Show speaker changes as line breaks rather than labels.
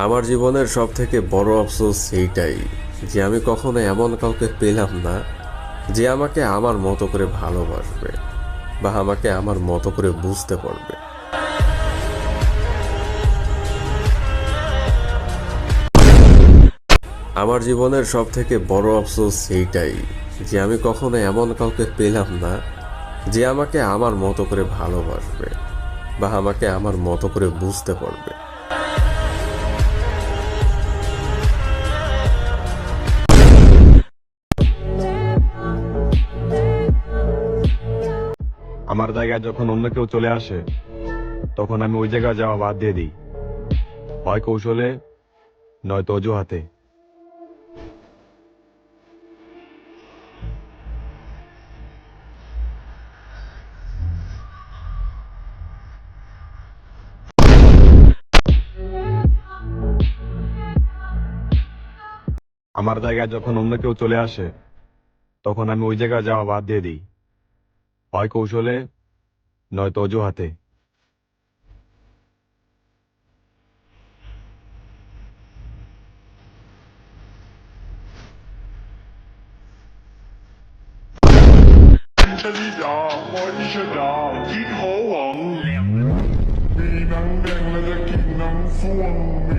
আমার জীবনের সবথেকে বড় আফসোস এইটাই যে আমি কখনো এমন কাউকে পেলাম না যে আমাকে আমার মতো করে ভালোবাসবে বা আমাকে আমার মতো করে বুঝতে পারবে। আমার জীবনের সবথেকে বড় আফসোস এইটাই যে আমি কখনো এমন কাউকে পেলাম না যে আমাকে আমার মতো করে ভালোবাসবে বা আমাকে আমার মতো করে বুঝতে পারবে।
আমার জায়গায় যখন অন্য কেউ চলে আসে তখন আমি ওই জায়গায় যাওয়া বাদ দিয়ে দিই, হয় কৌশলে নয়তো অজুহাতে। আমার জায়গায় যখন অন্য কেউ চলে আসে তখন আমি ওই জায়গায় যাওয়া বাদ দিয়ে দিই, হয় কৌশলে নয়তো অজুহাতে।
这里的我一直的以后望，你能亮了的技能风。